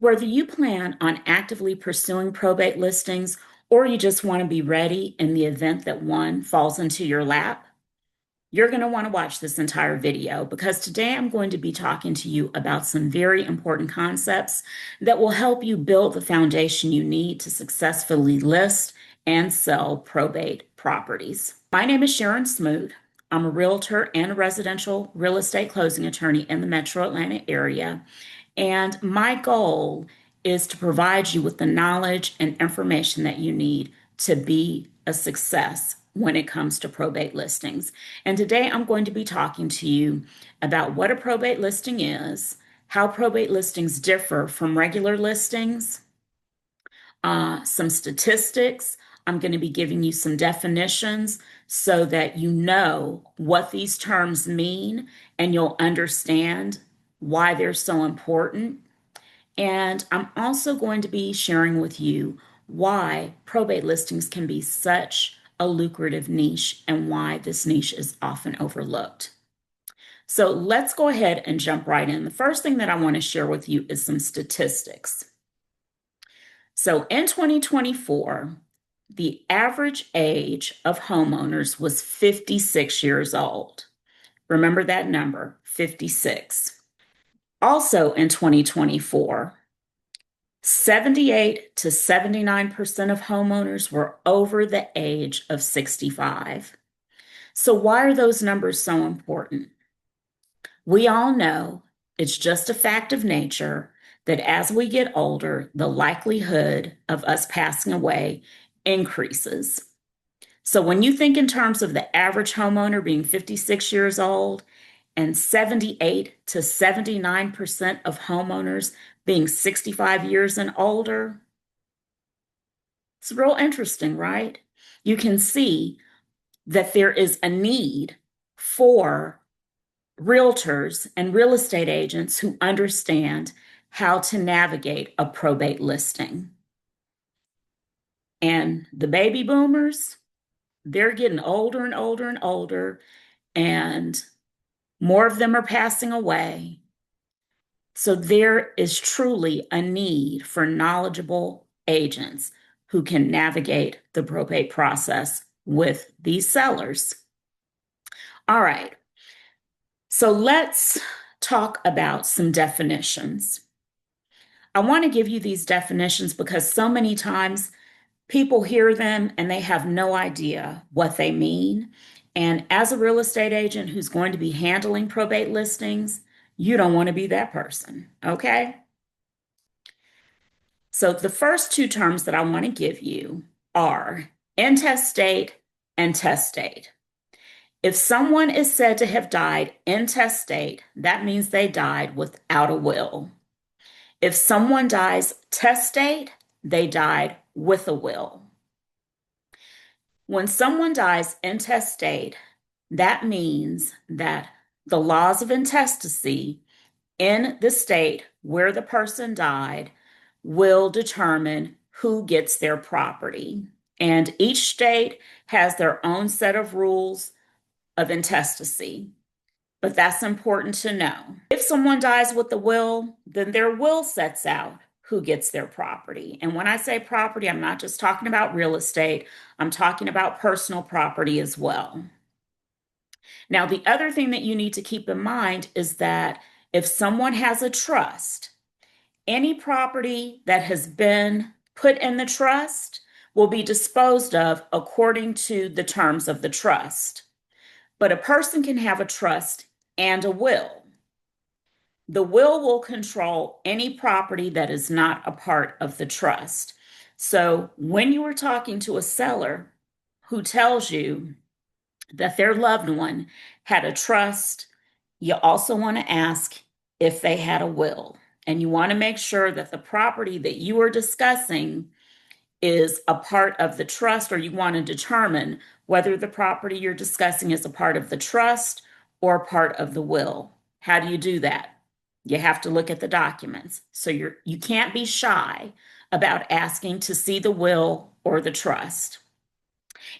Whether you plan on actively pursuing probate listings or you just want to be ready in the event that one falls into your lap, you're going to want to watch this entire video because today I'm going to be talking to you about some very important concepts that will help you build the foundation you need to successfully list and sell probate properties. My name is Sharon Smoot. I'm a realtor and a residential real estate closing attorney in the metro Atlanta area. And my goal is to provide you with the knowledge and information that you need to be a success when it comes to probate listings. And today I'm going to be talking to you about what a probate listing is, how probate listings differ from regular listings, some statistics. I'm going to be giving you some definitions so that you know what these terms mean and you'll understand why they're so important. And I'm also going to be sharing with you why probate listings can be such a lucrative niche and why this niche is often overlooked. So let's go ahead and jump right in. The first thing that I want to share with you is some statistics. So in 2024, the average age of homeowners was 56 years old. Remember that number, 56. Also in 2024, 78 to 79% of homeowners were over the age of 65. So why are those numbers so important? We all know it's just a fact of nature that as we get older, the likelihood of us passing away increases. So when you think in terms of the average homeowner being 56 years old and 78 to 79% of homeowners being 65 years and older, it's real interesting, right? You can see that there is a need for realtors and real estate agents who understand how to navigate a probate listing. And the baby boomers, they're getting older and older and older, and more of them are passing away. So there is truly a need for knowledgeable agents who can navigate the probate process with these sellers. All right. So let's talk about some definitions. I want to give you these definitions because so many times people hear them and they have no idea what they mean. And as a real estate agent who's going to be handling probate listings, you don't want to be that person, okay? So the first two terms that I want to give you are intestate and testate. If someone is said to have died intestate, that means they died without a will. If someone dies testate, they died with a will. When someone dies intestate, that means that the laws of intestacy in the state where the person died will determine who gets their property. And each state has their own set of rules of intestacy, but that's important to know. If someone dies with a will, then their will sets out who gets their property. And when I say property, I'm not just talking about real estate, I'm talking about personal property as well. Now, the other thing that you need to keep in mind is that if someone has a trust, any property that has been put in the trust will be disposed of according to the terms of the trust. But a person can have a trust and a will. The will control any property that is not a part of the trust. So when you are talking to a seller who tells you that their loved one had a trust, you also want to ask if they had a will. And you want to make sure that the property that you are discussing is a part of the trust, or you want to determine whether the property you're discussing is a part of the trust or a part of the will. How do you do that? You have to look at the documents. So you can't be shy about asking to see the will or the trust.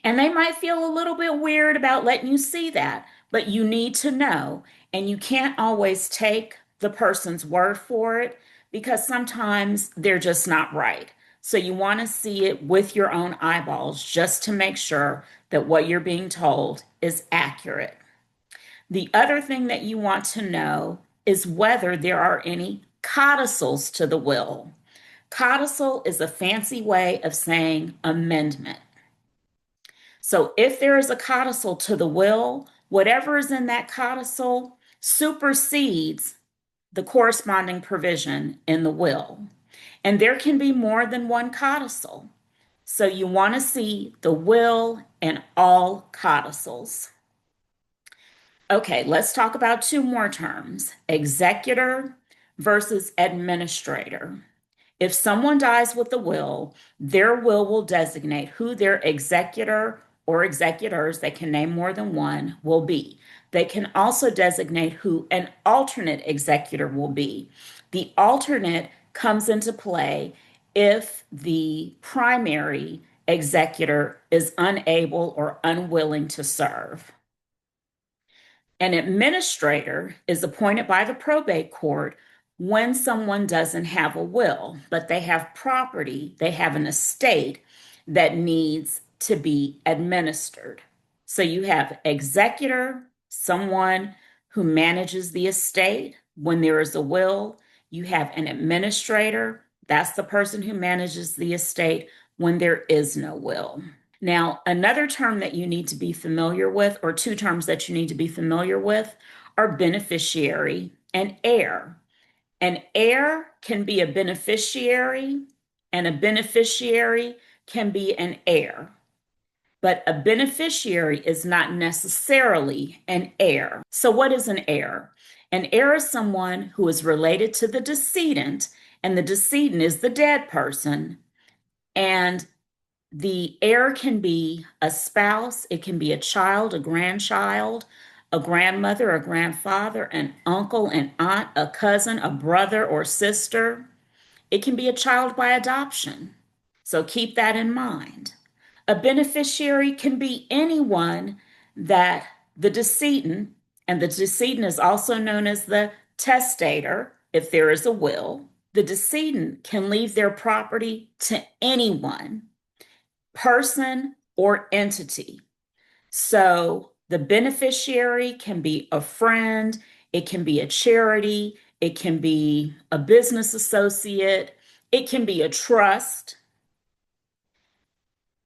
And they might feel a little bit weird about letting you see that, but you need to know. And you can't always take the person's word for it because sometimes they're just not right. So you want to see it with your own eyeballs just to make sure that what you're being told is accurate. The other thing that you want to know is whether there are any codicils to the will. Codicil is a fancy way of saying amendment. So if there is a codicil to the will, whatever is in that codicil supersedes the corresponding provision in the will. And there can be more than one codicil. So you want to see the will and all codicils. Okay, let's talk about two more terms: executor versus administrator. If someone dies with a will, their will designate who their executor or executors, they can name more than one, will be. They can also designate who an alternate executor will be. The alternate comes into play if the primary executor is unable or unwilling to serve. An administrator is appointed by the probate court when someone doesn't have a will, but they have property, they have an estate that needs to be administered. So you have executor, someone who manages the estate when there is a will. You have an administrator, that's the person who manages the estate when there is no will. Now, another term that you need to be familiar with, or two terms that you need to be familiar with, are beneficiary and heir. An heir can be a beneficiary, and a beneficiary can be an heir. But a beneficiary is not necessarily an heir. So, what is an heir? An heir is someone who is related to the decedent, and the decedent is the dead person. And the heir can be a spouse, it can be a child, a grandchild, a grandmother, a grandfather, an uncle, an aunt, a cousin, a brother or sister. It can be a child by adoption. So keep that in mind. A beneficiary can be anyone that the decedent, and the decedent is also known as the testator if there is a will, the decedent can leave their property to anyone, person, or entity. So the beneficiary can be a friend, it can be a charity, it can be a business associate, it can be a trust.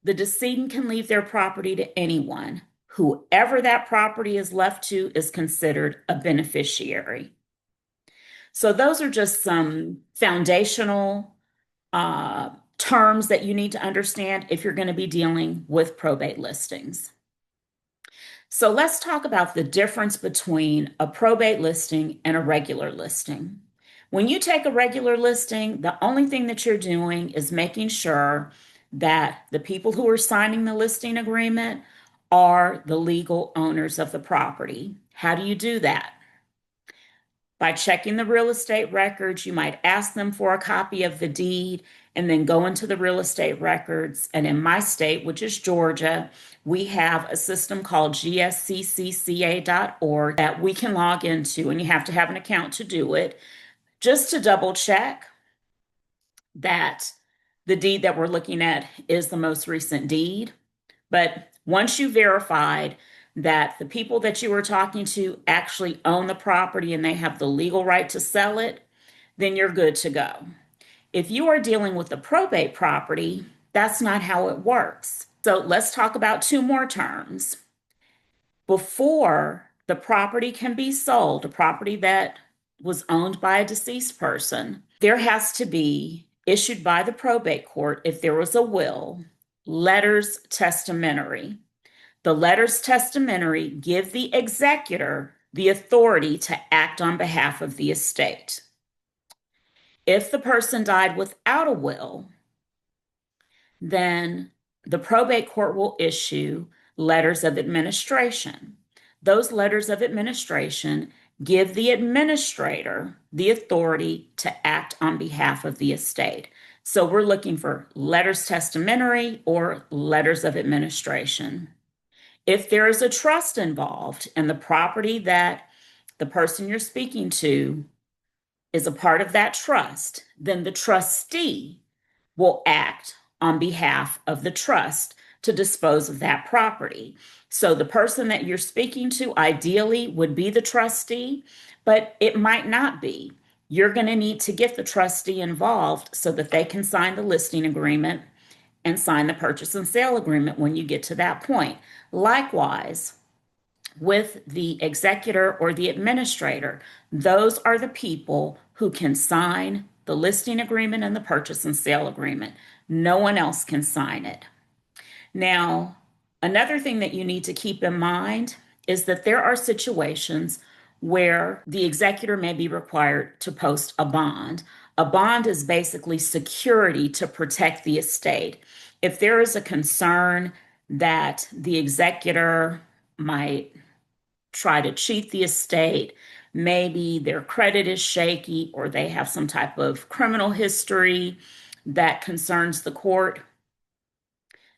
The decedent can leave their property to anyone. Whoever that property is left to is considered a beneficiary. So those are just some foundational terms that you need to understand if you're going to be dealing with probate listings. So let's talk about the difference between a probate listing and a regular listing. When you take a regular listing, the only thing that you're doing is making sure that the people who are signing the listing agreement are the legal owners of the property. How do you do that? By checking the real estate records, you might ask them for a copy of the deed and then go into the real estate records. And in my state, which is Georgia, we have a system called gsccca.org that we can log into, and you have to have an account to do it, just to double check that the deed that we're looking at is the most recent deed. But once you verified that the people that you were talking to actually own the property and they have the legal right to sell it, then you're good to go. If you are dealing with a probate property, that's not how it works. So let's talk about two more terms. Before the property can be sold, a property that was owned by a deceased person, there has to be issued by the probate court, if there was a will, letters testamentary. The letters testamentary give the executor the authority to act on behalf of the estate. If the person died without a will, then the probate court will issue letters of administration. Those letters of administration give the administrator the authority to act on behalf of the estate. So we're looking for letters testamentary or letters of administration. If there is a trust involved and the property that the person you're speaking to is a part of that trust, then the trustee will act on behalf of the trust to dispose of that property. So the person that you're speaking to ideally would be the trustee, but it might not be. You're going to need to get the trustee involved so that they can sign the listing agreement and sign the purchase and sale agreement when you get to that point. Likewise, with the executor or the administrator, those are the people who can sign the listing agreement and the purchase and sale agreement. No one else can sign it. Now, another thing that you need to keep in mind is that there are situations where the executor may be required to post a bond. A bond is basically security to protect the estate. If there is a concern that the executor might try to cheat the estate, maybe their credit is shaky or they have some type of criminal history that concerns the court,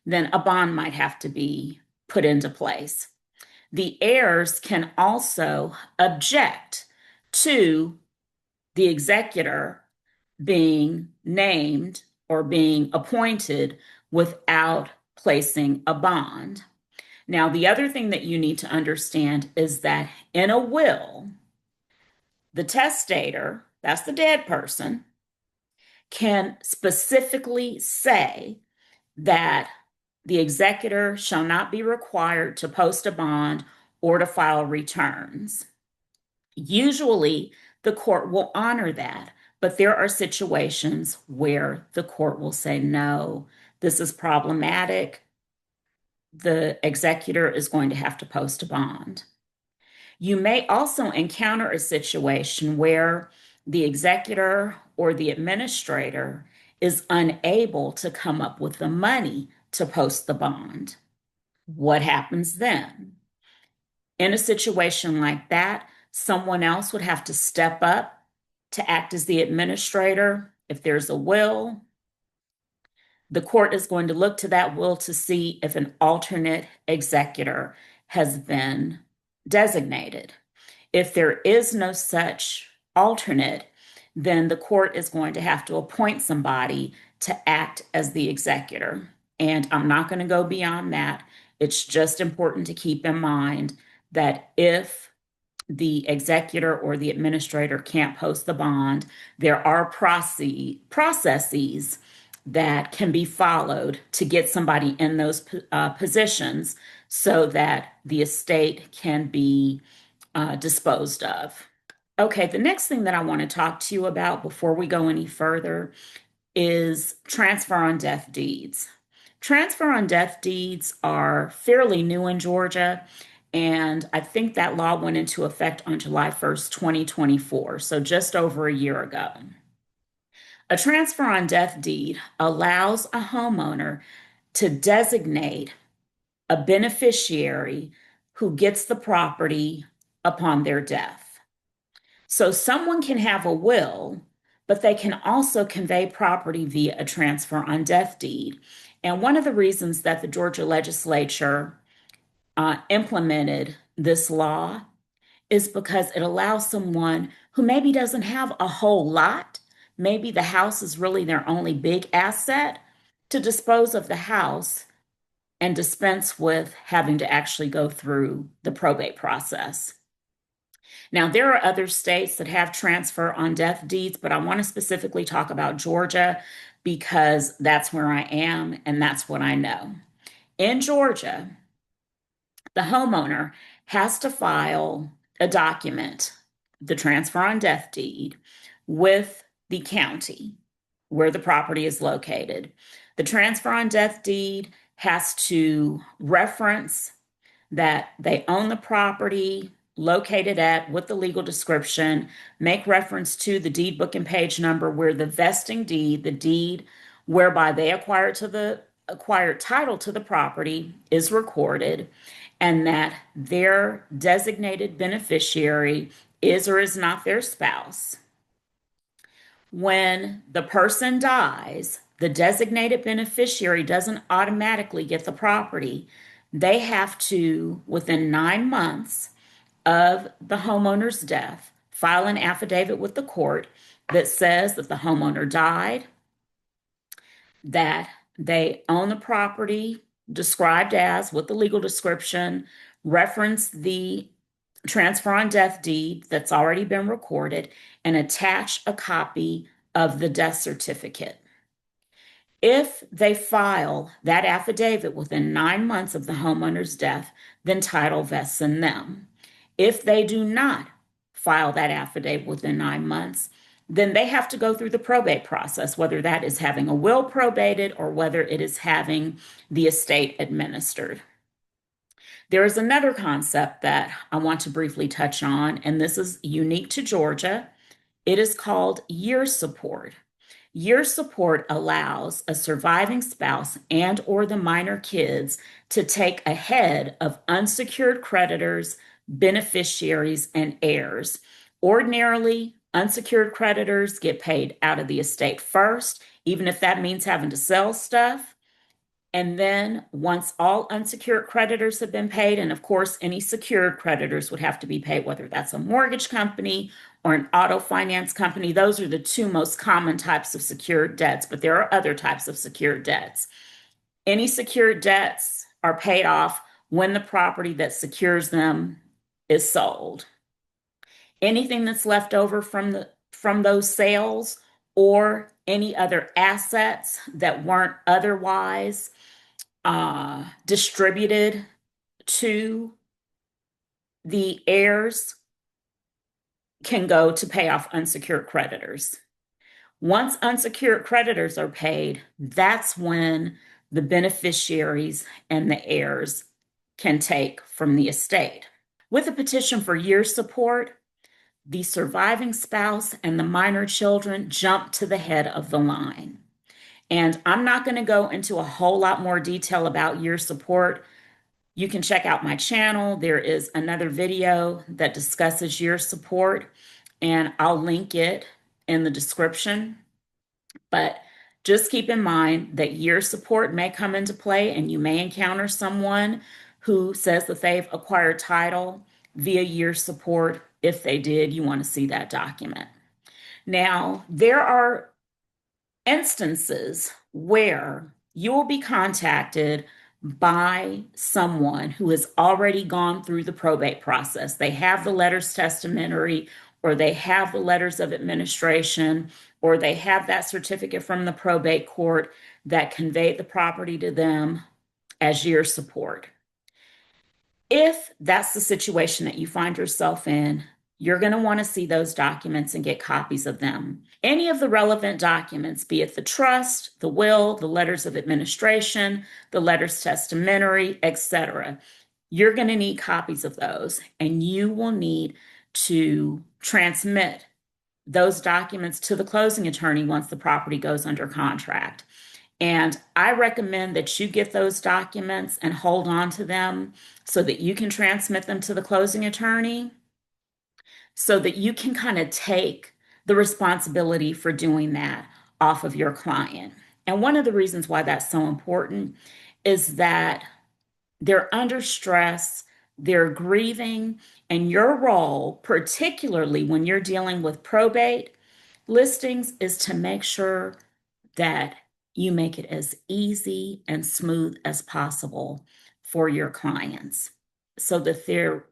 then a bond might have to be put into place. The heirs can also object to the executor being named or being appointed without placing a bond. Now, the other thing that you need to understand is that in a will, the testator, that's the dead person, can specifically say that the executor shall not be required to post a bond or to file returns. Usually, the court will honor that, but there are situations where the court will say, no, this is problematic. The executor is going to have to post a bond. You may also encounter a situation where the executor or the administrator is unable to come up with the money to post the bond. What happens then? In a situation like that, someone else would have to step up to act as the administrator. If there's a will, the court is going to look to that will to see if an alternate executor has been designated. If there is no such alternate, then the court is going to have to appoint somebody to act as the executor. And I'm not going to go beyond that. It's just important to keep in mind that if the executor or the administrator can't post the bond, there are processes that can be followed to get somebody in those positions so that the estate can be disposed of. Okay, the next thing that I want to talk to you about before we go any further is transfer on death deeds. Transfer on death deeds are fairly new in Georgia, and I think that law went into effect on July 1st, 2024, so just over a year ago. A transfer on death deed allows a homeowner to designate a beneficiary who gets the property upon their death. So someone can have a will, but they can also convey property via a transfer on death deed. And one of the reasons that the Georgia legislature implemented this law is because it allows someone who maybe doesn't have a whole lot, maybe the house is really their only big asset, to dispose of the house and dispense with having to actually go through the probate process. Now, there are other states that have transfer on death deeds, but I want to specifically talk about Georgia because that's where I am and that's what I know. In Georgia, the homeowner has to file a document, the transfer on death deed, with the county where the property is located. The transfer on death deed has to reference that they own the property located at with the legal description, make reference to the deed book and page number where the vesting deed, the deed whereby they acquired title to the property is recorded, and that their designated beneficiary is or is not their spouse. When the person dies, the designated beneficiary doesn't automatically get the property. They have to, within 9 months of the homeowner's death, file an affidavit with the court that says that the homeowner died, that they own the property described as with the legal description, reference the transfer on death deed that's already been recorded, and attach a copy of the death certificate. If they file that affidavit within 9 months of the homeowner's death, then title vests in them. If they do not file that affidavit within 9 months, then they have to go through the probate process, whether that is having a will probated or whether it is having the estate administered. There is another concept that I want to briefly touch on, and this is unique to Georgia. It is called year support. Year support allows a surviving spouse and or the minor kids to take ahead of unsecured creditors, beneficiaries, and heirs. Ordinarily, unsecured creditors get paid out of the estate first, even if that means having to sell stuff. And then once all unsecured creditors have been paid, and of course, any secured creditors would have to be paid, whether that's a mortgage company or an auto finance company. Those are the two most common types of secured debts, but there are other types of secured debts. Any secured debts are paid off when the property that secures them is sold. Anything that's left over from those sales or any other assets that weren't otherwise distributed to the heirs can go to pay off unsecured creditors. Once unsecured creditors are paid, that's when the beneficiaries and the heirs can take from the estate. With a petition for year support, the surviving spouse and the minor children jump to the head of the line. And I'm not going to go into a whole lot more detail about year support. You can check out my channel. There is another video that discusses year support, and I'll link it in the description. But just keep in mind that year support may come into play, and you may encounter someone who says that they've acquired title via year support. If they did, you want to see that document. Now, there are instances where you will be contacted by someone who has already gone through the probate process. They have the letters testamentary, or they have the letters of administration, or they have that certificate from the probate court that conveyed the property to them as year support. If that's the situation that you find yourself in, you're going to want to see those documents and get copies of them. Any of the relevant documents, be it the trust, the will, the letters of administration, the letters testamentary, etc., you're going to need copies of those, and you will need to transmit those documents to the closing attorney once the property goes under contract. And I recommend that you get those documents and hold on to them so that you can transmit them to the closing attorney, so that you can kind of take the responsibility for doing that off of your client. And one of the reasons why that's so important is that they're under stress, they're grieving, and your role, particularly when you're dealing with probate listings, is to make sure that you make it as easy and smooth as possible for your clients so that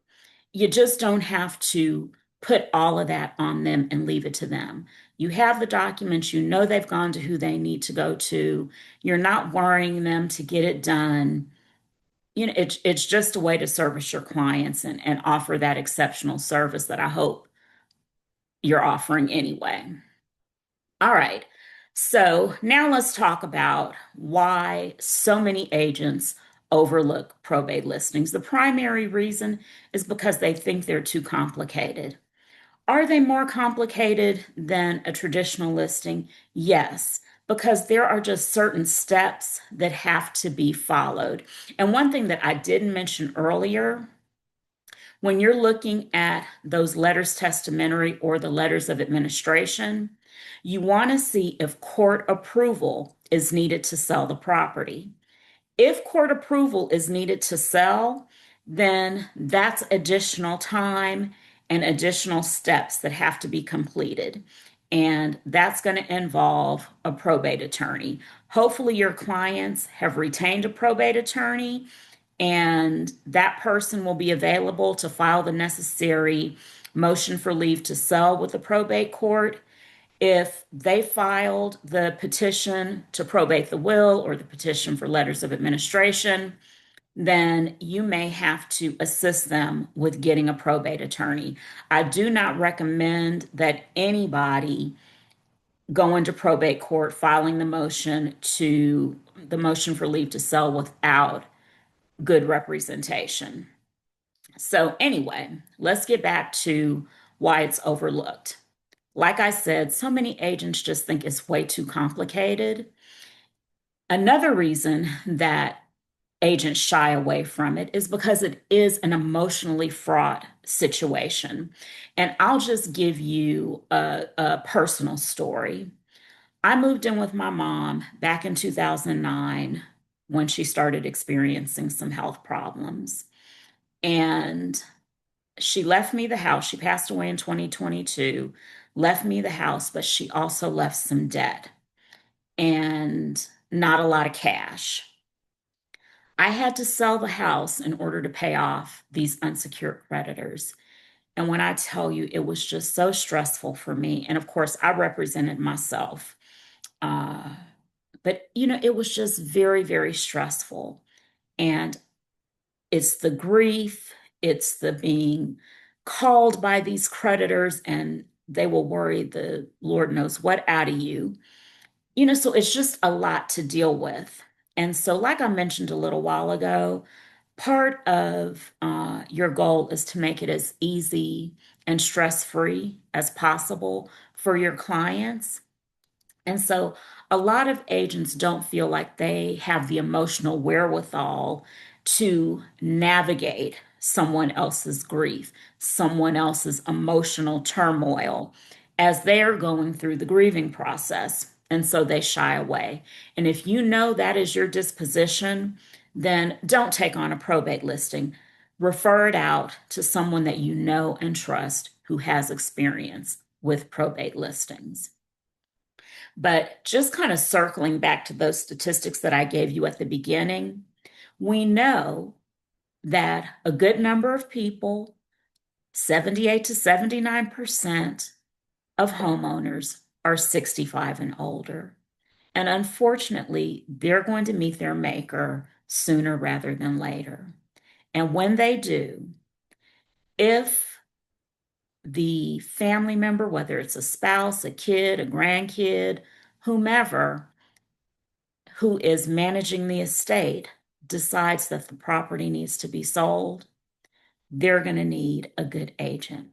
you just don't have to put all of that on them and leave it to them. You have the documents, you know they've gone to who they need to go to. You're not worrying them to get it done. It's just a way to service your clients and offer that exceptional service that I hope you're offering anyway. All right. So now let's talk about why so many agents overlook probate listings. The primary reason is because they think they're too complicated. Are they more complicated than a traditional listing? Yes, because there are just certain steps that have to be followed. And one thing that I didn't mention earlier, when you're looking at those letters testamentary or the letters of administration, you want to see if court approval is needed to sell the property. If court approval is needed to sell, then that's additional time and additional steps that have to be completed. And that's going to involve a probate attorney. Hopefully, your clients have retained a probate attorney, and that person will be available to file the necessary motion for leave to sell with the probate court. If they filed the petition to probate the will or the petition for letters of administration, then you may have to assist them with getting a probate attorney. I do not recommend that anybody go into probate court filing the motion for leave to sell without good representation. So anyway, let's get back to why it's overlooked. Like I said, so many agents just think it's way too complicated. Another reason that agents shy away from it is because it is an emotionally fraught situation. And I'll just give you a personal story. I moved in with my mom back in 2009 when she started experiencing some health problems. And she left me the house. She passed away in 2022, left me the house, but she also left some debt and not a lot of cash. I had to sell the house in order to pay off these unsecured creditors. And when I tell you, it was just so stressful for me. And of course, I represented myself. Uh, but it was just very, very stressful. And it's the grief, it's the being called by these creditors, and they will worry the Lord knows what out of you. So it's just a lot to deal with. And so, like I mentioned a little while ago, part of your goal is to make it as easy and stress free as possible for your clients. And so a lot of agents don't feel like they have the emotional wherewithal to navigate someone else's grief, someone else's emotional turmoil as they're going through the grieving process. And so they shy away. And if you know that is your disposition, then don't take on a probate listing. Refer it out to someone that you know and trust who has experience with probate listings. But just kind of circling back to those statistics that I gave you at the beginning, we know that a good number of people, 78 to 79% of homeowners, are 65 and older. And unfortunately, they're going to meet their maker sooner rather than later. And when they do, if the family member, whether it's a spouse, a kid, a grandkid, whomever, who is managing the estate decides that the property needs to be sold, they're going to need a good agent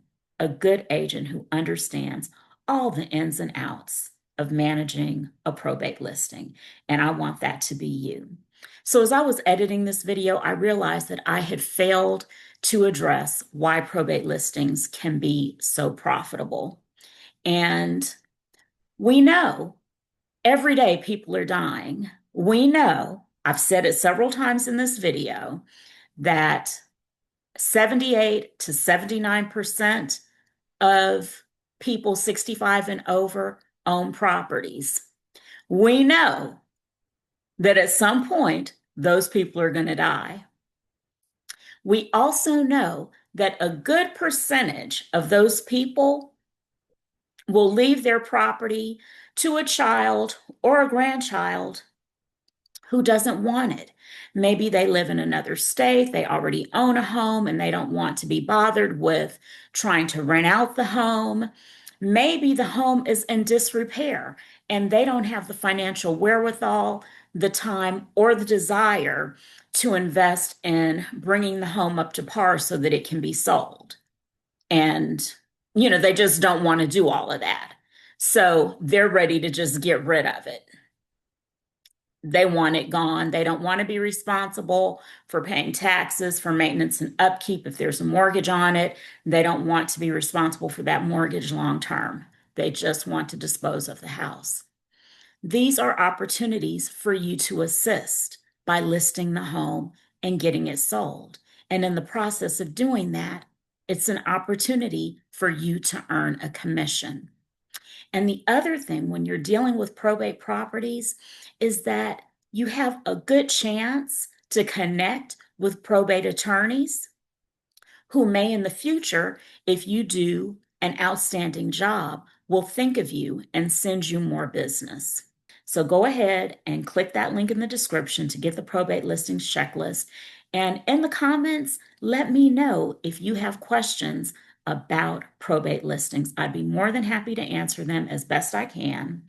who understands all the ins and outs of managing a probate listing. And I want that to be you. So as I was editing this video, I realized that I had failed to address why probate listings can be so profitable. And we know every day people are dying. We know, I've said it several times in this video, that 78 to 79% of people 65 and over own properties. We know that at some point, those people are going to die. We also know that a good percentage of those people will leave their property to a child or a grandchild who doesn't want it. Maybe they live in another state, they already own a home, and they don't want to be bothered with trying to rent out the home. Maybe the home is in disrepair and they don't have the financial wherewithal, the time, or the desire to invest in bringing the home up to par so that it can be sold. And, they just don't want to do all of that. So they're ready to just get rid of it. They want it gone. They don't want to be responsible for paying taxes, for maintenance and upkeep if there's a mortgage on it. They don't want to be responsible for that mortgage long term. They just want to dispose of the house. These are opportunities for you to assist by listing the home and getting it sold. And in the process of doing that, It's an opportunity for you to earn a commission. And the other thing when you're dealing with probate properties is that you have a good chance to connect with probate attorneys who may in the future, if you do an outstanding job, will think of you and send you more business. So go ahead and click that link in the description to get the probate listings checklist. And in the comments, let me know if you have questions about probate listings. I'd be more than happy to answer them as best I can.